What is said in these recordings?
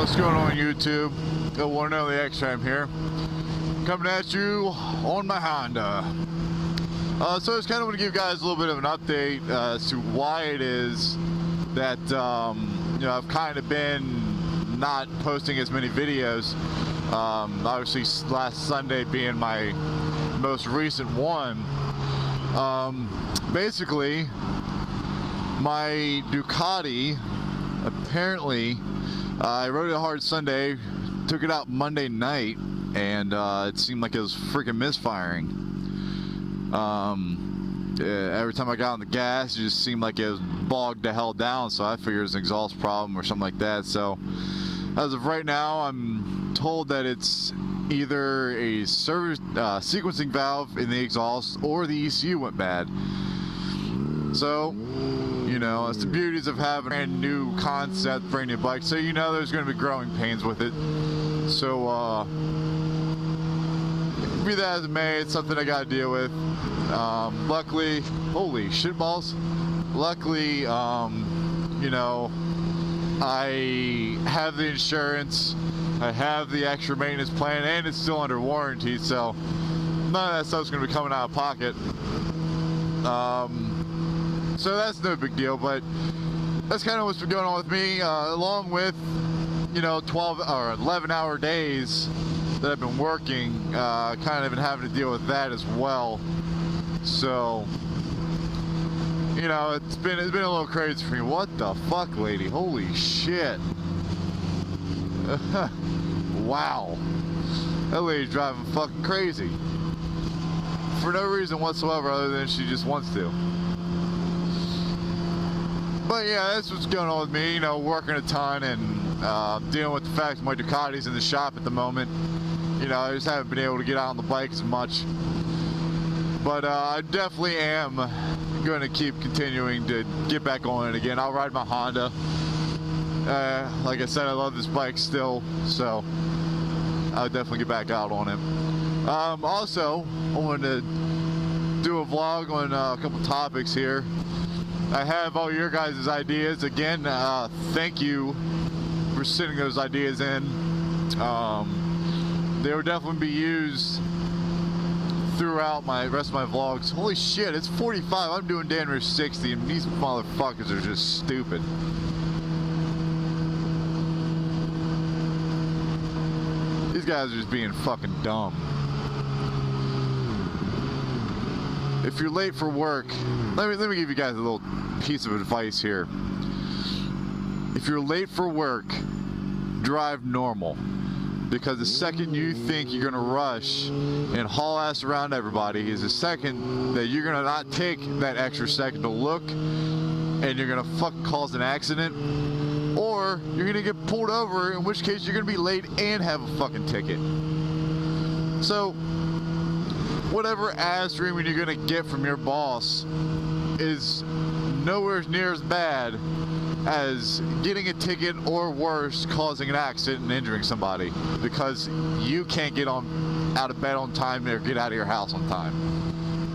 What's going on YouTube? The one and only X-Time here, coming at you on my Honda. So I just kind of want to give you guys a little bit of an update as to why it is that you know, I've kind of been not posting as many videos. Obviously last Sunday being my most recent one. Basically my Ducati, apparently I rode it hard Sunday, took it out Monday night, and it seemed like it was freaking misfiring. Every time I got on the gas, it just seemed like it was bogged the hell down, so I figured it was an exhaust problem or something like that. So as of right now, I'm told that it's either a service sequencing valve in the exhaust or the ECU went bad. So, you know, it's the beauties of having a brand new concept, brand new bike. So you know there's going to be growing pains with it. So, be that as it may, it's something I got to deal with. Luckily, holy shitballs. Luckily, you know, I have the insurance, I have the extra maintenance plan, and it's still under warranty. So none of that stuff's going to be coming out of pocket. So that's no big deal, but that's kind of what's been going on with me, along with, you know, 12 or 11-hour days that I've been working, kind of been having to deal with that as well. So, you know, it's been a little crazy for me. What the fuck, lady? Holy shit. Wow. That lady's driving fucking crazy. For no reason whatsoever other than she just wants to. But yeah, that's what's going on with me, you know, working a ton and dealing with the fact that my Ducati's in the shop at the moment. You know, I just haven't been able to get out on the bike as much. But I definitely am going to keep continuing to get back on it again. I'll ride my Honda. Like I said, I love this bike still, so I'll definitely get back out on it. Also, I wanted to do a vlog on a couple topics here. I have all your guys' ideas. Again, thank you for sending those ideas in. They will definitely be used throughout my rest of my vlogs. Holy shit, it's 45. I'm doing damn near 60, and these motherfuckers are just stupid. These guys are just being fucking dumb. If you're late for work, let me give you guys a little piece of advice here. If you're late for work, drive normal. Because the second you think you're gonna rush and haul ass around everybody is the second that you're gonna not take that extra second to look, and you're gonna fucking cause an accident, or you're gonna get pulled over, in which case you're gonna be late and have a fucking ticket. So whatever ass dreaming you're gonna get from your boss is nowhere near as bad as getting a ticket, or worse, causing an accident and injuring somebody because you can't get out of bed on time or get out of your house on time.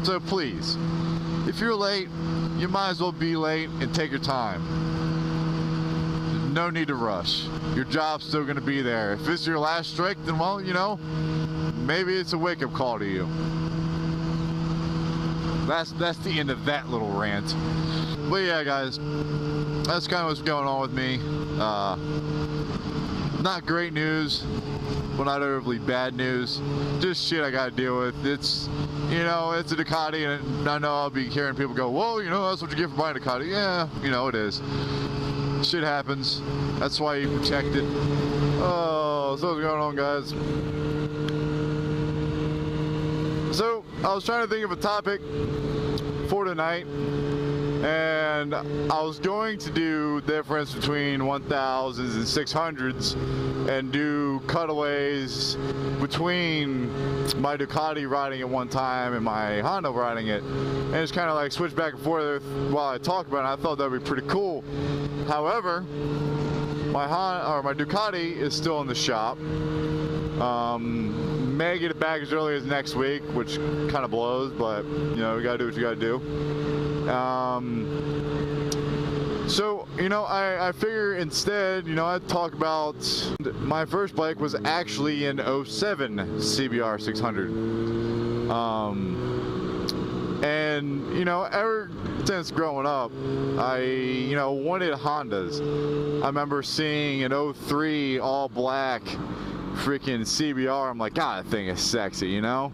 So please, if you're late, you might as well be late and take your time. No need to rush. Your job's still gonna be there. If it's your last strike, then well, you know, maybe it's a wake-up call to you. That's the end of that little rant. But yeah, guys, that's kind of what's going on with me. Not great news, but not overly bad news. Just shit I gotta deal with. It's, you know, it's a Ducati, and I know I'll be hearing people go, "Whoa, you know, that's what you get for buying a Ducati." Yeah, you know, it is. Shit happens. That's why you protect it. Oh, so what's going on, guys? So, I was trying to think of a topic for tonight, and I was going to do the difference between 1000s and 600s and do cutaways between my Ducati riding it one time and my Honda riding it, and just kind of like switch back and forth while I talk about it. I thought that would be pretty cool. However, my Ducati is still in the shop. May get it back as early as next week, which kind of blows, but you know, you gotta do what you gotta do. So, you know, I figure instead, you know, I'd talk about my first bike was actually an 07 CBR 600. And, you know, ever since growing up, I, you know, wanted Hondas. I remember seeing an 03 all black freaking CBR. I'm like, God, that thing is sexy, you know?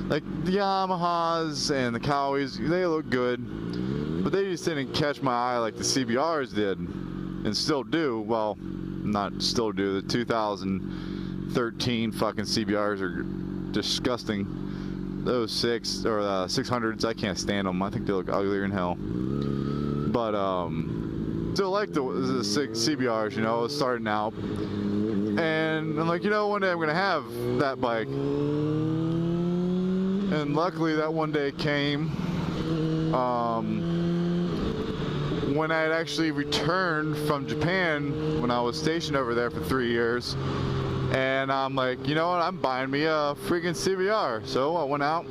Like the Yamahas and the Kawais, they look good, but they just didn't catch my eye like the CBRs did, and still do. Well, not still do. The 2013 fucking CBRs are disgusting. Those 6 or 600s, I can't stand them. I think they look uglier than hell. But still like the CBRs, you know, starting out. And I'm like, you know, one day I'm gonna have that bike. And luckily that one day came when I had actually returned from Japan when I was stationed over there for 3 years. And I'm like, you know what, I'm buying me a freaking CBR. So I went out,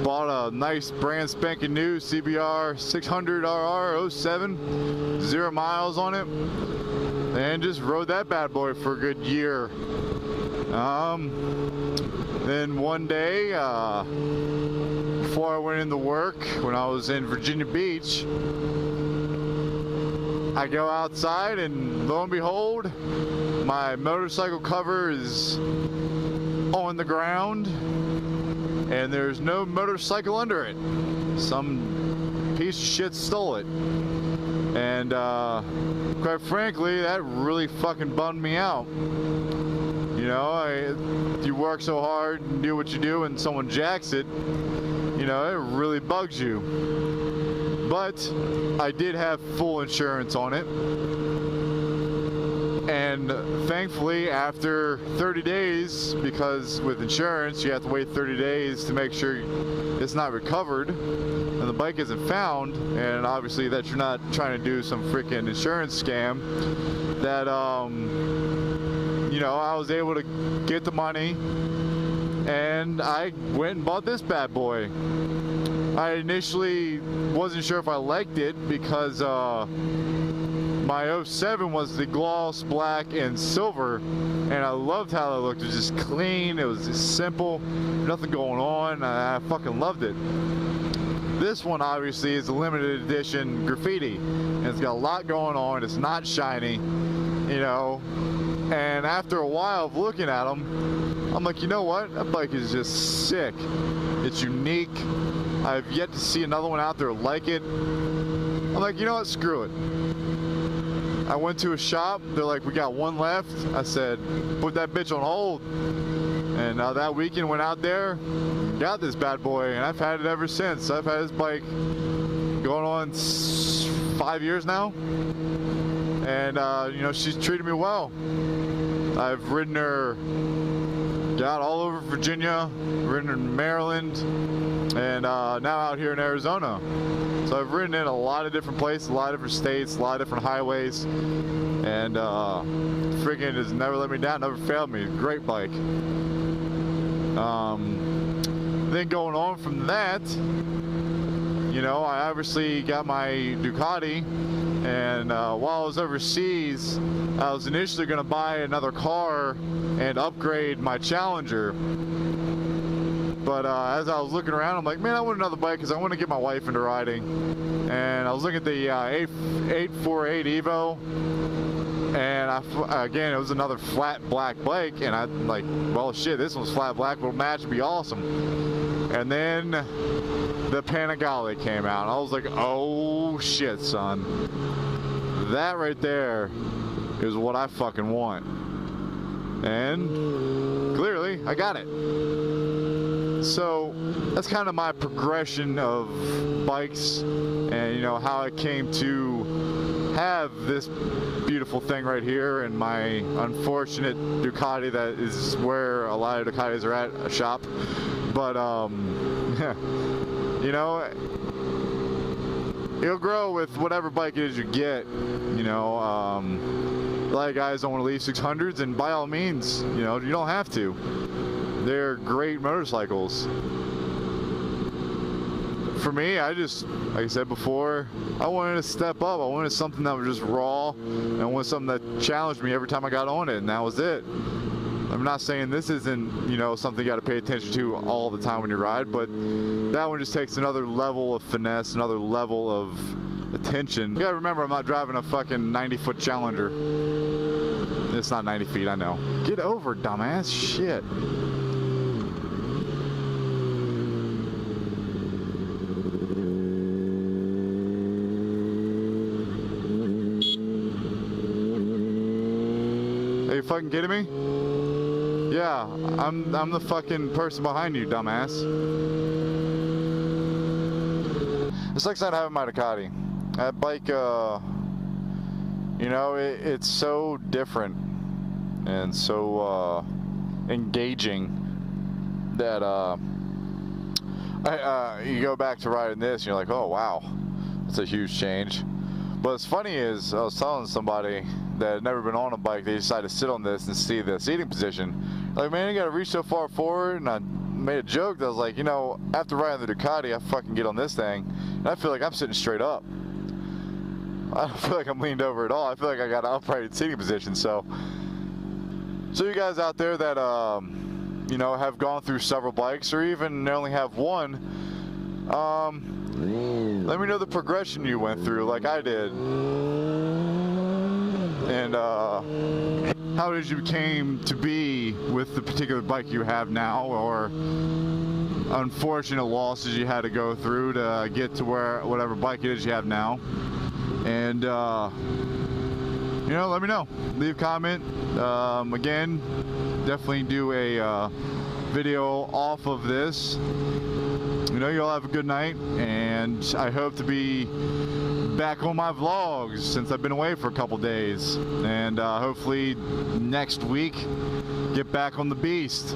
bought a nice brand spanking new CBR 600RR 07, 0 miles on it, and just rode that bad boy for a good year. Then one day, before I went into work, when I was in Virginia Beach, I go outside and lo and behold, my motorcycle cover is on the ground and there's no motorcycle under it. Some piece of shit stole it. And quite frankly, that really fucking bummed me out. You know, you work so hard and do what you do and someone jacks it, you know, it really bugs you. But I did have full insurance on it. And thankfully, after 30 days, because with insurance, you have to wait 30 days to make sure it's not recovered and the bike isn't found, and obviously that you're not trying to do some freaking insurance scam, that, you know, I was able to get the money and I went and bought this bad boy. I initially wasn't sure if I liked it because my 07 was the gloss black and silver, and I loved how it looked. It was just clean, it was just simple, nothing going on. I fucking loved it. This one obviously is a limited edition graffiti, and it's got a lot going on. It's not shiny, you know. And after a while of looking at them, I'm like, you know what? That bike is just sick. It's unique. I've yet to see another one out there like it. I'm like, you know what? Screw it. I went to a shop. They're like, we got one left. I said, put that bitch on hold. And that weekend went out there, got this bad boy, and I've had it ever since. I've had this bike going on 5 years now. And, you know, she's treated me well. I've ridden her, got all over Virginia, ridden her in Maryland, and now out here in Arizona. So I've ridden in a lot of different places, a lot of different states, a lot of different highways, and freaking has never let me down, never failed me. Great bike. Then going on from that, you know, I obviously got my Ducati. And while I was overseas, I was initially going to buy another car and upgrade my Challenger. But as I was looking around, I'm like, man, I want another bike because I want to get my wife into riding. And I was looking at the 848 Evo. And again, it was another flat black bike. And I'm like, well, shit, this one's flat black. Will match, be awesome. And then the Panigale came out. I was like, oh shit, son. That right there is what I fucking want. And clearly, I got it. So that's kind of my progression of bikes and, you know, how I came to have this beautiful thing right here and my unfortunate Ducati that is where a lot of Ducatis are at a shop. But, you know, it'll grow with whatever bike it is you get. You know, a lot of guys don't want to leave 600s, and by all means, you know, you don't have to. They're great motorcycles. for me, I just, like I said before, I wanted to step up. I wanted something that was just raw, and I wanted something that challenged me every time I got on it, and that was it. I'm not saying this isn't, you know, something you got to pay attention to all the time when you ride, but that one just takes another level of finesse, another level of attention. You gotta remember, I'm not driving a fucking 90-foot Challenger. It's not 90 feet, I know. Get over, dumbass. Shit. Are you fucking kidding me? Yeah, I'm the fucking person behind you, dumbass. It's like not having my Ducati. That bike, you know, it's so different and so engaging that you go back to riding this and you're like, oh wow, that's a huge change. But what's funny is I was telling somebody that had never been on a bike, they decided to sit on this and see the seating position. Like, man, you gotta reach so far forward, and I made a joke that was like, you know, after riding the Ducati, I fucking get on this thing, and I feel like I'm sitting straight up. I don't feel like I'm leaned over at all. I feel like I got an upright seating position. So you guys out there that, you know, have gone through several bikes, or even only have one, let me know the progression you went through like I did. And how did you came to be with the particular bike you have now, or unfortunate losses you had to go through to get to whatever bike it is you have now. And you know, let me know. Leave a comment. Again, definitely do a video off of this. You know, you all have a good night, and I hope to be back on my vlogs since I've been away for a couple days, and hopefully next week get back on the beast.